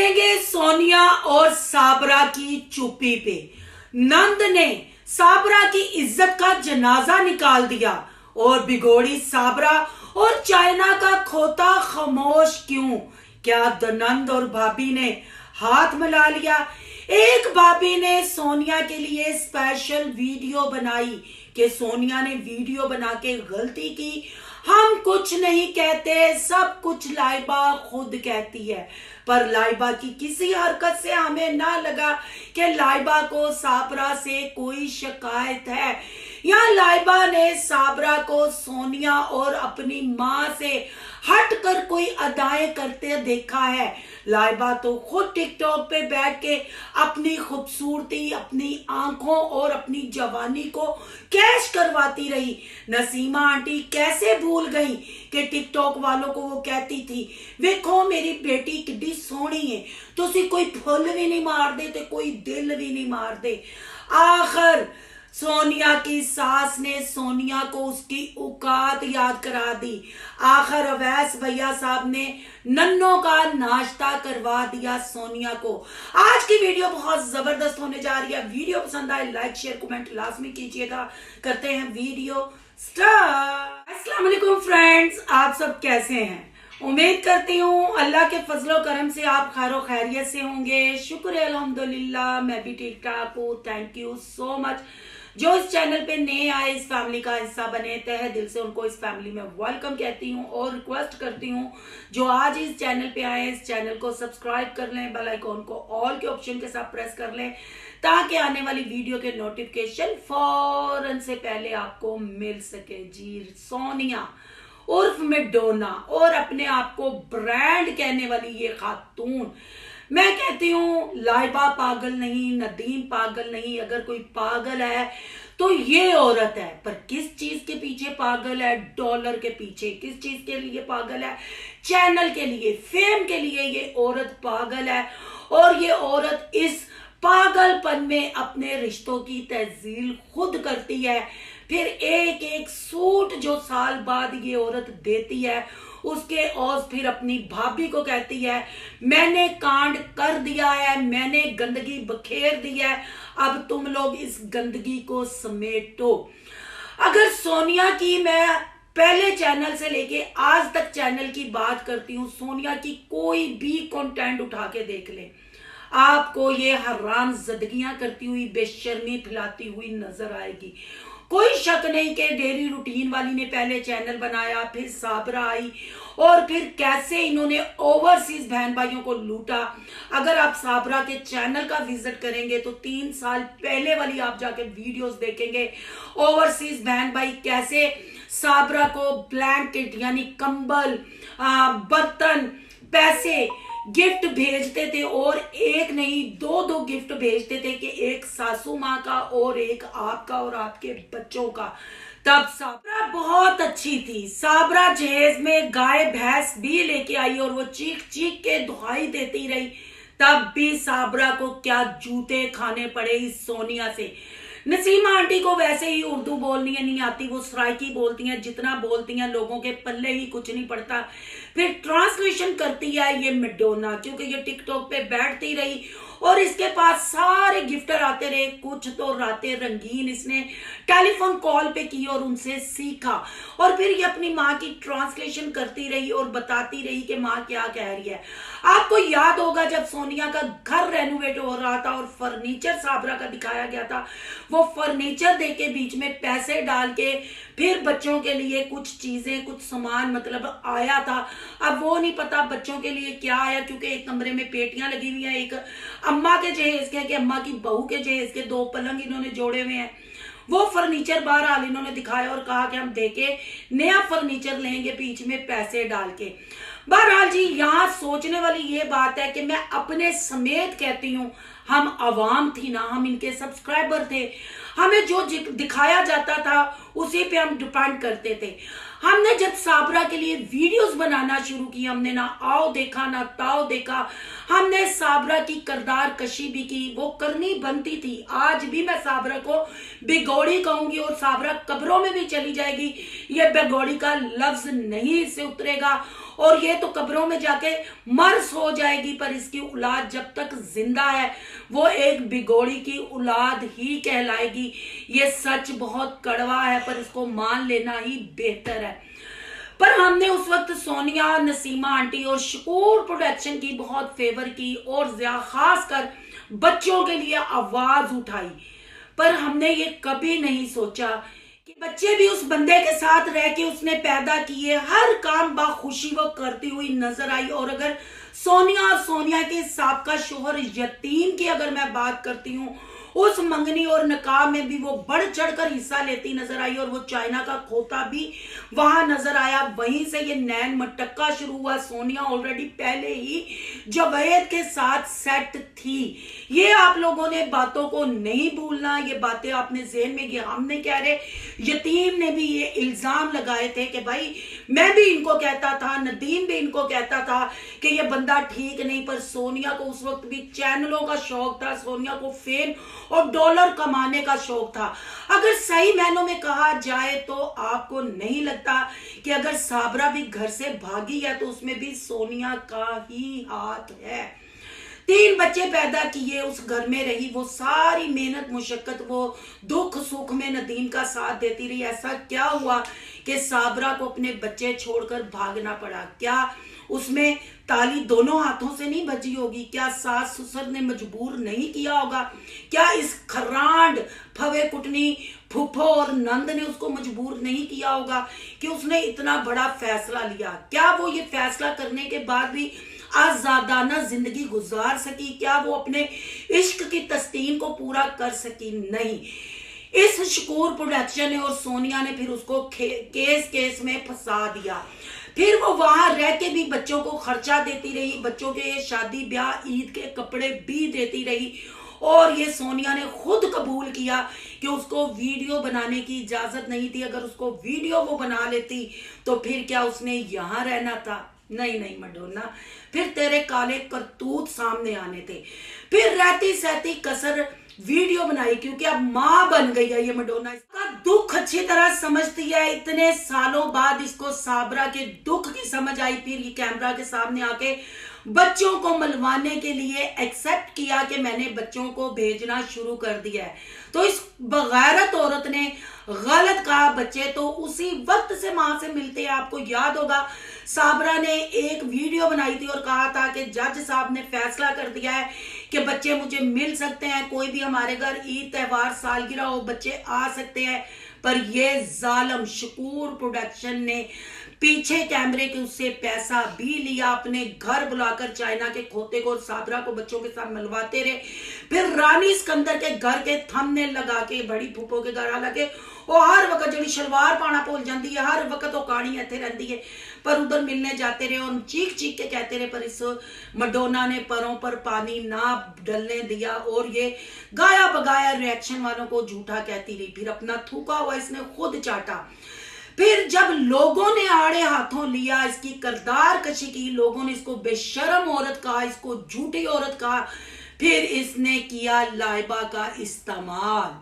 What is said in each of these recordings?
करेंगे सोनिया और साबरा की चुप्पी पे। नंद ने साबरा की इज्जत का जनाजा निकाल दिया और बिगोड़ी साबरा और चाइना का खोता खामोश क्यों? क्या नंद और भाभी ने हाथ मिला लिया? एक भाभी ने सोनिया के लिए स्पेशल वीडियो बनाई कि सोनिया ने वीडियो बना के गलती की, हम कुछ नहीं कहते, सब कुछ लाइबा खुद कहती है। पर लाइबा की किसी हरकत से हमें ना लगा कि लाइबा को साबरा से कोई शिकायत है या लाइबा ने साबरा को सोनिया और अपनी माँ से हटकर कोई अदाएं करते देखा है। लाइबा तो खुद टिकटॉक पे बैठ के अपनी खूबसूरती, अपनी आंखों और अपनी जवानी को कैश करवाती रही। नसीमा आंटी कैसे भूल गई कि टिकटॉक वालों को वो कहती थी, देखो मेरी बेटी कितनी सोहनी है, तुसी कोई फुल भी नहीं मार दे ते कोई दिल भी नहीं मार दे। आखिर सोनिया की सास ने सोनिया को उसकी औकात याद करा दी। आखिर अवैस भैया साहब ने नन्नों का नाश्ता करवा दिया सोनिया को। आज की वीडियो बहुत जबरदस्त होने जा रही है। वीडियो पसंद आए लाइक शेयर कमेंट लाजमी कीजिएगा। करते हैं वीडियो स्टार्ट। अस्सलाम वालेकुम फ्रेंड्स, आप सब कैसे हैं? उम्मीद करती हूँ अल्लाह के फजलो करम से आप खैरो खैरियत से होंगे। शुक्र है अल्हम्दुलिल्लाह, मैं भी ठीक ठाक हूँ। Thank you so much. जो इस चैनल पे नए आए, इस फैमिली का हिस्सा बने, तहे दिल से उनको इस फैमिली में वेलकम कहती हूँ और रिक्वेस्ट करती हूँ जो आज इस चैनल पे आए इस चैनल को सब्सक्राइब कर लें, बेल आइकॉन को ऑल के ऑप्शन के साथ प्रेस कर लें ताकि आने वाली वीडियो के नोटिफिकेशन फौरन से पहले आपको मिल सके। जी सोनिया उर्फ मैडोना और अपने आप को ब्रांड कहने वाली ये खातून, मैं कहती हूँ लाइबा पागल नहीं, नदीम पागल नहीं। अगर कोई पागल है तो ये औरत है। पर किस चीज के पीछे पागल है? डॉलर के पीछे। किस चीज के लिए पागल है? चैनल के लिए, फेम के लिए ये औरत पागल है। और ये औरत इस पागलपन में अपने रिश्तों की तहजील खुद करती है। फिर एक एक सूट जो साल बाद ये औरत देती है उसके और फिर अपनी भाभी को कहती है मैंने कांड कर दिया है, मैंने गंदगी बखेर दी है, अब तुम लोग इस गंदगी को समेटो। अगर सोनिया की मैं पहले चैनल से लेके आज तक चैनल की बात करती हूँ, सोनिया की कोई भी कंटेंट उठा के देख ले, आपको ये हराम ज़िंदगियां करती हुई, बेशर्मी फैलाती हुई नजर आएगी। कोई शक नहीं कि डेली रूटीन वाली ने पहले चैनल बनाया, फिर साबरा आई और फिर कैसे इन्होंने ओवरसीज बहन भाइयों को लूटा। अगर आप साबरा के चैनल का विजिट करेंगे तो 3 साल पहले वाली आप जाके वीडियोस देखेंगे। ओवरसीज बहन भाई कैसे साबरा को ब्लैंकेट यानी कंबल, बर्तन, पैसे गिफ्ट भेजते थे और एक नहीं दो गिफ्ट भेजते थे कि एक सासू माँ का और एक आपका और आपके बच्चों का। तब साबरा बहुत अच्छी थी। साबरा जहेज में गाय भैंस भी लेके आई और वो चीख चीख के दुहाई देती रही। तब भी साबरा को क्या जूते खाने पड़े इस सोनिया से। नसीमा आंटी को वैसे ही उर्दू बोलनी नहीं आती, वो सराइकी बोलती हैं, जितना बोलती हैं लोगों के पल्ले ही कुछ नहीं पड़ता। फिर ट्रांसलेशन करती है ये मैडोना, क्योंकि ये टिकटॉक पे बैठती रही और इसके पास सारे गिफ्टर आते रहे, कुछ तो रातें रंगीन इसने टेलीफोन कॉल पे की और उनसे सीखा। और फिर ये अपनी माँ की ट्रांसलेशन करती रही और बताती रही कि माँ क्या कह रही है। आपको याद होगा जब सोनिया का घर रेनोवेट हो रहा था और फर्नीचर साबरा का दिखाया गया था, वो फर्नीचर दे के बीच में पैसे डाल के फिर बच्चों के लिए कुछ चीजें, कुछ सामान मतलब आया था। अब वो नहीं पता बच्चों के लिए क्या आया, क्योंकि एक कमरे में पेटियां लगी हुई हैं, एक अम्मा के जहेज के कि अम्मा की बहू के जहेज के 2 पलंग इन्होंने जोड़े हुए हैं। वो फर्नीचर बहरहाल इन्होंने दिखाया और कहा कि हम देके नया फर्नीचर लेंगे बीच में पैसे डाल के। बहरहाल जी यहाँ सोचने वाली ये बात है कि मैं अपने समेत कहती हूँ, हम अवाम थी ना, हम इनके सब्सक्राइबर थे, हमें जो दिखाया जाता था उसी पे हम डिपेंड करते थे। हमने जब साबरा के लिए वीडियोस बनाना शुरू की, हमने ना आओ देखा ना ताओ देखा, हमने साबरा की किरदार कशी भी की, वो करनी बनती थी। आज भी मैं साबरा को बेगौड़ी कहूंगी और साबरा कब्रों में भी चली जाएगी, ये बेगौड़ी का लफ्ज नहीं इससे उतरेगा। और ये तो कब्रों में जाके मर सो जाएगी, पर इसकी औलाद जब तक जिंदा है वो एक बिगोड़ी की औलाद ही कहलाएगी। ये सच बहुत कड़वा है, पर इसको मान लेना ही बेहतर है। पर हमने उस वक्त सोनिया, नसीमा आंटी और शकूर प्रोडक्शन की बहुत फेवर की और खासकर बच्चों के लिए आवाज उठाई। पर हमने ये कभी नहीं सोचा कि बच्चे भी उस बंदे के साथ रह के उसने पैदा किए, हर काम बाखुशी वो करती हुई नजर आई। और अगर सोनिया और सोनिया के साबका शोहर यतीम की अगर मैं बात करती हूँ, उस मंगनी और निकाह में भी वो बढ़ चढ़कर हिस्सा लेती नजर आई और वो चाइना का खोता भी वहां नजर आया। वहीं से ये नैन मटक्का शुरू हुआ। सोनिया ऑलरेडी पहले ही जवेद के साथ सेट थी। ये आप लोगों ने बातों को नहीं भूलना, ये बातें आपने ज़हन में, हमने कह रहे यतीम ने भी ये इल्जाम लगाए थे कि भाई मैं भी इनको कहता था, नदीम भी इनको कहता था कि ये बंदा ठीक नहीं। पर सोनिया को उस वक्त भी चैनलों का शौक था, सोनिया को फेम और डॉलर कमाने का शौक था। अगर सही मायनों में कहा जाए तो आपको नहीं लगता कि अगर साबरा भी घर से भागी है तो उसमें भी सोनिया का ही हाथ है। 3 बच्चे पैदा किए, उस घर में रही, वो सारी मेहनत मुशक्कत, वो दुख सुख में नदीम का साथ देती रही। ऐसा क्या हुआ कि साबरा को अपने बच्चे छोड़कर भागना पड़ा? क्या उसमें ताली दोनों हाथों से नहीं बजी होगी? क्या सास ससुर ने मजबूर नहीं किया होगा? क्या इस खरांड फवे कुटनी फुफो और नंद ने उसको मजबूर नहीं किया होगा कि उसने इतना बड़ा फैसला लिया? क्या वो ये फैसला करने के बाद भी आजादाना जिंदगी गुजार सकी? क्या वो अपने इश्क की तस्तीन को पूरा कर सकी? नहीं। इस शकूर प्रोडक्शन ने और सोनिया ने फिर उसको केस में फंसा दिया। फिर वो वहां रह के भी बच्चों को खर्चा देती रही, बच्चों के शादी ब्याह ईद के कपड़े भी देती रही। और ये सोनिया ने खुद कबूल किया कि उसको वीडियो बनाने की इजाजत नहीं थी। अगर उसको वीडियो वो बना लेती तो फिर क्या उसने यहाँ रहना था? नहीं मडोना, फिर तेरे काले करतूत सामने आने थे। फिर रहती सहती कसर वीडियो बनाई, क्योंकि अब मां बन गई है ये मडोना। इसका दुख अच्छी तरह समझती है। इतने सालों बाद इसको साबरा के दुख की समझ आई। फिर ये कैमरा के सामने आके बच्चों को मलवाने के लिए एक्सेप्ट किया कि मैंने बच्चों को भेजना शुरू कर दिया है। तो इस बगैरत औरत ने गलत कहा। बच्चे तो उसी वक्त से मां से मिलते हैं। आपको याद होगा साबरा ने एक वीडियो बनाई थी और कहा था कि जज साहब ने फैसला कर दिया है कि बच्चे मुझे मिल सकते हैं, कोई भी हमारे घर ईद त्योहार सालगिरह हो बच्चे आ सकते हैं। पर ये जालिम शकूर प्रोडक्शन ने पीछे कैमरे के उससे पैसा भी लिया, अपने घर बुलाकर चाइना के खोते को और साबरा को बच्चों के साथ मिलवाते रहे। फिर रानी सिकंदर के घर के थंबनेल लगा के, बड़ी फूफो के घर, हालांकि वो हर वक्त जड़ी शलवार पाना भूल जाती है, हर वक्त वो कहानी इतने रहती है, पर उधर मिलने जाते रहे और चीख चीख के कहते रहे। पर इस मडोना ने परों पर पानी ना डलने दिया और ये गाया बगाया रिएक्शन वालों को झूठा कहती रही। फिर अपना थूका हुआ इसने खुद चाटा। फिर जब लोगों ने आड़े हाथों लिया, इसकी किरदार कशी की, लोगों ने इसको बेशर्म औरत कहा, इसको झूठी औरत कहा, फिर इसने किया लाइबा का इस्तेमाल।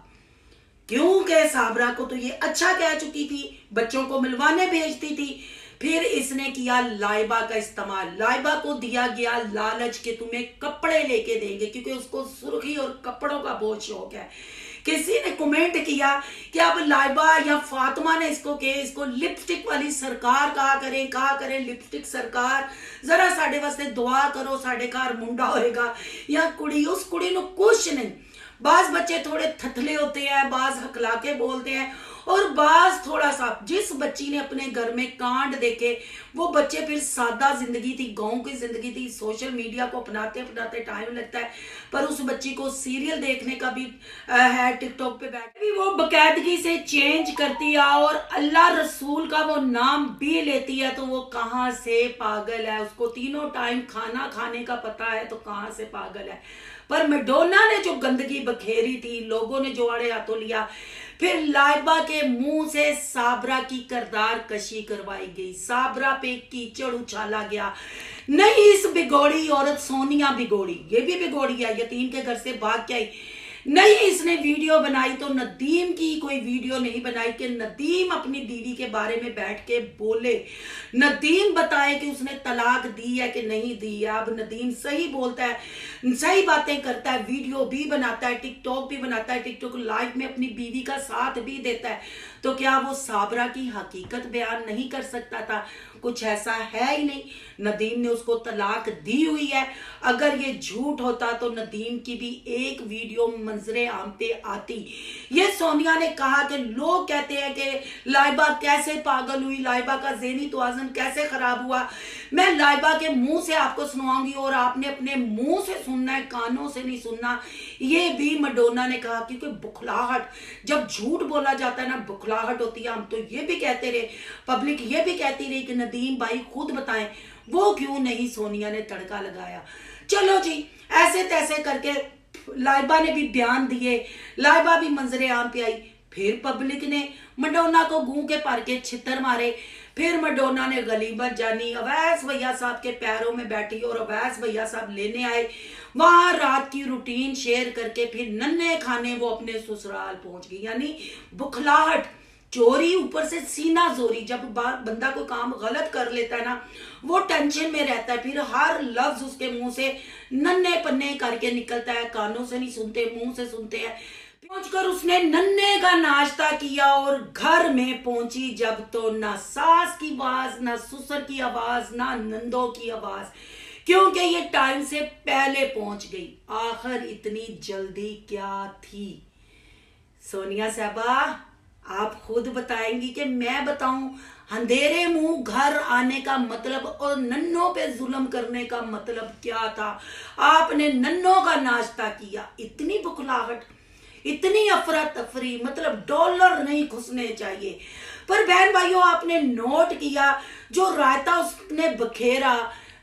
क्योंकि साबरा को तो ये अच्छा कह चुकी थी, बच्चों को मिलवाने भेजती थी। फिर इसने किया लाइबा का इस्तेमाल। लाइबा को दिया गया लालच कि तुम्हें कपड़े लेके देंगे, क्योंकि उसको सुर्खी और कपड़ों का बहुत शौक है। किसी ने कमेंट किया कि अब लाइबा या फातिमा ने इसको लिपस्टिक वाली सरकार कहा करें लिपस्टिक सरकार, जरा साडे वास्ते दुआ करो, साडे घर मुंडा होएगा या कुड़ी। उस कुड़ी नु कुछ नहीं। बाज बच्चे थोड़े थथले होते हैं, बाज हकलाके बोलते हैं और बाज थोड़ा सा। जिस बच्ची ने अपने घर में कांड देखे वो बच्चे फिर सादा जिंदगी थी, गांव की जिंदगी थी, सोशल मीडिया को अपनाते अपनाते टाइम लगता है, पर उस बच्ची को सीरियल देखने का भी है, टिकटॉक पे बैठ भी वो बकायदगी से चेंज करती है और अल्लाह रसूल का वो नाम भी लेती है। तो वो कहाँ से पागल है? उसको तीनों टाइम खाना खाने का पता है, तो कहाँ से पागल है? पर मैडोना ने जो गंदगी बखेरी थी, लोगों ने जो आड़े हाथों लिया, फिर लाइबा के मुंह से साबरा की किरदार कशी करवाई गई, साबरा पे कीचड़ उछाला गया। नहीं, इस बिगोड़ी औरत सोनिया बिगोड़ी, ये भी बिगोड़ी है, यतीम के घर से भाग के आई। नहीं इसने वीडियो बनाई तो नदीम की कोई वीडियो नहीं बनाई कि नदीम अपनी बीवी के बारे में बैठ के बोले, नदीम बताए कि उसने तलाक दी है कि नहीं दी है। अब नदीम सही बोलता है, सही बातें करता है, वीडियो भी बनाता है, टिकटॉक भी बनाता है, टिकटॉक लाइव में अपनी बीवी का साथ भी देता है। तो क्या वो साबरा की हकीकत बयान नहीं कर सकता था? कुछ ऐसा है ही नहीं। नदीम ने उसको तलाक दी हुई है। अगर ये झूठ होता तो नदीम की भी एक वीडियो मंजरे आम पे आती। ये सोनिया ने कहा कि लोग कहते हैं कि लाइबा कैसे पागल हुई, लाइबा का ज़हनी तवाज़ुन कैसे खराब हुआ। मैं लाइबा के मुंह से आपको सुनाऊंगी और आपने अपने मुंह से सुनना है, कानों से नहीं सुनना। ये भी मैडोना ने कहा, क्योंकि बुखलाहट, जब झूठ बोला जाता है ना बुखलाहट होती है। हम तो ये भी कहते रहे, पब्लिक ये भी कहती रही कि नदीम भाई खुद बताएं वो क्यों नहीं सोनिया ने तड़का लगाया। चलो जी, ऐसे तैसे करके लाइबा ने भी बयान दिए, लाइबा भी मंजरे आम पे आई। फिर पब्लिक ने मैडोना को गूं के भर के छितर मारे। फिर मैडोना ने गलीबत जानी, अवैस भैया साहब के पैरों में बैठी और अवैस भैया साहब लेने आए। वहां रात की रूटीन शेयर करके फिर नन्हे खाने वो अपने ससुराल पहुंच गई। यानी बुखलाहट, चोरी, ऊपर से सीना जोरी। जब बंदा कोई काम गलत कर लेता है ना, वो टेंशन में रहता है, फिर हर लफ्ज उसके मुंह से नन्हे पन्ने करके निकलता है, कानों से नहीं सुनते, मुंह से सुनते हैं। पहुंचकर उसने नन्हे का नाश्ता किया और घर में पहुंची जब तो ना सास की आवाज, ना ससुर की आवाज, ना नंदों की आवाज, क्योंकि ये टाइम से पहले पहुंच गई। आखिर इतनी जल्दी क्या थी? सोनिया साहबा आप खुद बताएंगी कि मैं बताऊं? अंधेरे मुंह घर आने का मतलब और नन्नों पे जुल्म करने का मतलब क्या था? आपने नन्नों का नाश्ता किया। इतनी बुखलाहट, इतनी अफरा तफरी, मतलब डॉलर नहीं घुसने चाहिए। पर बहन भाइयों, आपने नोट किया जो रायता उसने बखेरा,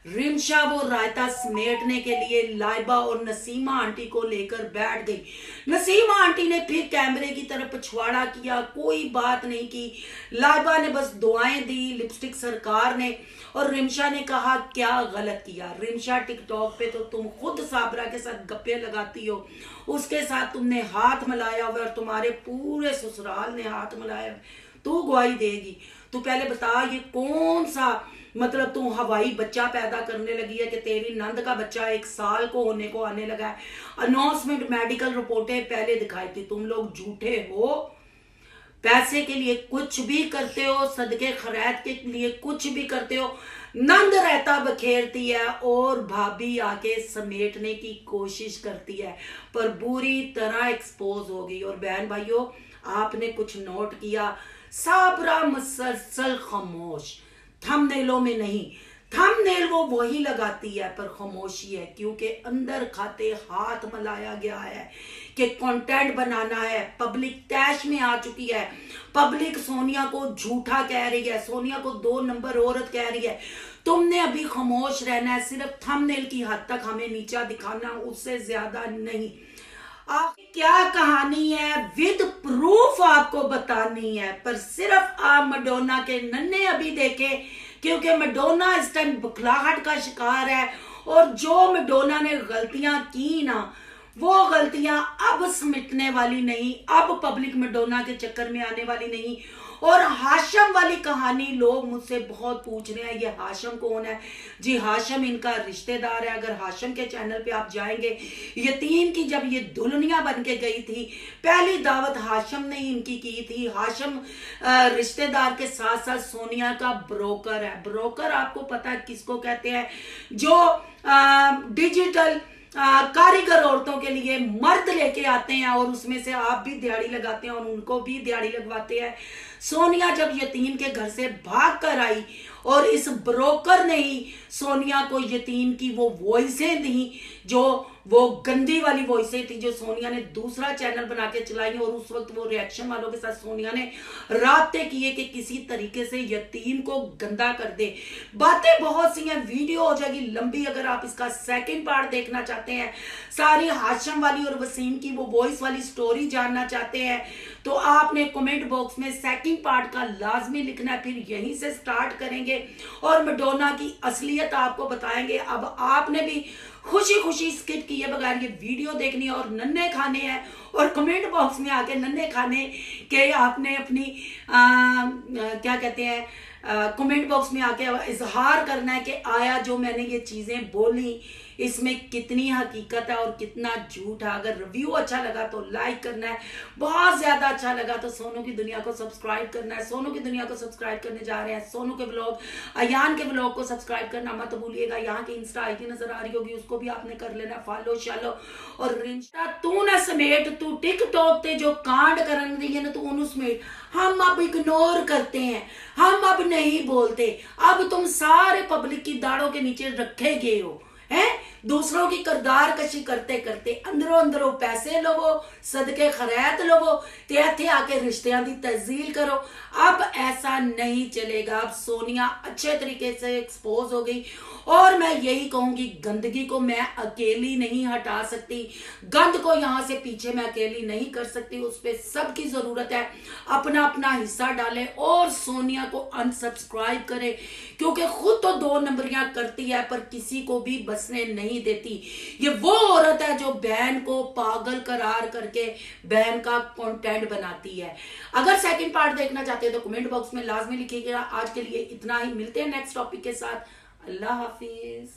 रिमशा वो रायता समेटने के लिए लाइबा और नसीमा आंटी को लेकर बैठ गई। नसीमा आंटी ने फिर कैमरे की तरफ पिछवाड़ा किया, कोई बात नहीं की। लाइबा ने बस दुआएं दी, लिपस्टिक सरकार ने, और रिमशा ने कहा क्या गलत किया। रिमशा टिकटॉक पे तो तुम खुद साबरा के साथ गप्पे लगाती हो, उसके साथ तुमने हाथ मिलाया हुआ और तुम्हारे पूरे ससुराल ने हाथ मिलाया। तू गवाही देगी। तू पहले बता ये कौन सा, मतलब तू हवाई बच्चा पैदा करने लगी है कि तेरी नंद का बच्चा 1 साल को होने को आने लगा है। अनाउंसमेंट मेडिकल रिपोर्टें पहले दिखाई थी। तुम लोग झूठे हो, पैसे के लिए कुछ भी करते हो, सदके खैरात के लिए कुछ भी करते हो। नंद रहता बखेरती है और भाभी आके समेटने की कोशिश करती है, पर बुरी तरह एक्सपोज हो गई। और बहन भाइयों, आपने कुछ नोट किया, साबरा मुसलसल खामोश, थंबनेलों में नहीं, थंबनेल वो वही लगाती है पर खामोशी है, क्योंकि अंदर खाते हाथ मिलाया गया है कि कंटेंट बनाना है। पब्लिक तैश में आ चुकी है, पब्लिक सोनिया को झूठा कह रही है, सोनिया को 2 नंबर औरत कह रही है। तुमने अभी खामोश रहना है, सिर्फ थंबनेल की हद तक हमें नीचा दिखाना, उससे ज्यादा नहीं। आपकी क्या कहानी है विद प्रूफ आपको बतानी है, पर सिर्फ आप मैडोना के नन्हे अभी देखे, क्योंकि मैडोना इस टाइम बुखलाहट का शिकार है। और जो मैडोना ने गलतियां की ना, वो गलतियां अब समेटने वाली नहीं, अब पब्लिक मैडोना के चक्कर में आने वाली नहीं। और हाशम वाली कहानी लोग मुझसे बहुत पूछ रहे हैं, ये हाशम कौन है? जी हाशम इनका रिश्तेदार है। अगर हाशम के चैनल पे आप जाएंगे, यतीम की जब ये दुल्हनिया बन के गई थी, पहली दावत हाशम ने इनकी की थी। हाशम रिश्तेदार के साथ साथ सोनिया का ब्रोकर है। ब्रोकर आपको पता है किसको कहते हैं? जो डिजिटल कारीगर औरतों के लिए मर्द लेके आते हैं और उसमें से आप भी दिहाड़ी लगाते हैं और उनको भी दिहाड़ी लगवाते हैं। सोनिया जब यतीम के घर से भाग कर आई और इस ब्रोकर ने ही सोनिया को यतीम की वो वॉइसें दी, जो वो गंदी वाली वॉइसें थी, जो सोनिया ने दूसरा चैनल बना के चलाई। और उस वक्त वो रिएक्शन वालों के साथ सोनिया ने राब्ते किए कि किसी तरीके से यतीम को गंदा कर दे। बातें बहुत सी हैं, वीडियो हो जाएगी लंबी। अगर आप इसका सेकंड पार्ट देखना चाहते हैं, सारी हाशम वाली और वसीम की वो वॉइस वाली स्टोरी जानना चाहते हैं, तो आपने कमेंट बॉक्स में सेकंड पार्ट का लाजमी लिखना है। फिर यहीं से स्टार्ट करेंगे और मैडोना की असलियत आपको बताएंगे। अब आपने भी खुश खुशी खुशी स्किप किए बगैर ये वीडियो देखनी है और नन्हे खाने हैं और कमेंट बॉक्स में आके नन्हे खाने के आपने अपनी क्या कहते हैं कमेंट बॉक्स में आके इजहार करना है कि आया जो मैंने ये चीजें बोली इसमें कितनी हकीकत है और कितना झूठ है। अगर रिव्यू अच्छा लगा तो लाइक करना है, बहुत ज्यादा अच्छा लगा तो सोनू की दुनिया को सब्सक्राइब करना है। सोनू की दुनिया को सब्सक्राइब करने जा रहे हैं सोनू के ब्लॉग, अयान के ब्लॉग को सब्सक्राइब करना मत भूलिएगा। यहाँ की इंस्टा आईडी नजर आ रही होगी, उसको भी आपने कर लेना फॉलो शालो। और रिंस्टा तू ना समेट, तू टिकटॉक ते जो कांड करन रही है ना तू उन्हें समेट। हम अब इग्नोर करते हैं, हम अब नहीं बोलते। अब तुम सारे पब्लिक की दाढ़ों के नीचे रखे गए हो हैं, दूसरों की करदार कशी करते करते अंदरों अंदरों पैसे लवो, सदके खैरात लवो ते इत्थे आके रिश्तियां दी तहजील करो। अब ऐसा नहीं चलेगा। अब सोनिया अच्छे तरीके से एक्सपोज हो गई और मैं यही कहूंगी गंदगी को मैं अकेली नहीं हटा सकती, गंद को यहां से पीछे मैं अकेली नहीं कर सकती, उस पर सबकी जरूरत है। अपना अपना हिस्सा डालें और सोनिया को अनसब्सक्राइब करें, क्योंकि खुद तो 2 नंबरियां करती है पर किसी को भी बसने नहीं देती। ये वो औरत है जो बहन को पागल करार करके बहन का कंटेंट बनाती है। अगर सेकंड पार्ट देखना चाहते हैं तो कमेंट बॉक्स में लाजमी लिखिएगा। आज के लिए इतना ही, मिलते हैं नेक्स्ट टॉपिक के साथ। अल्लाह हाफिज।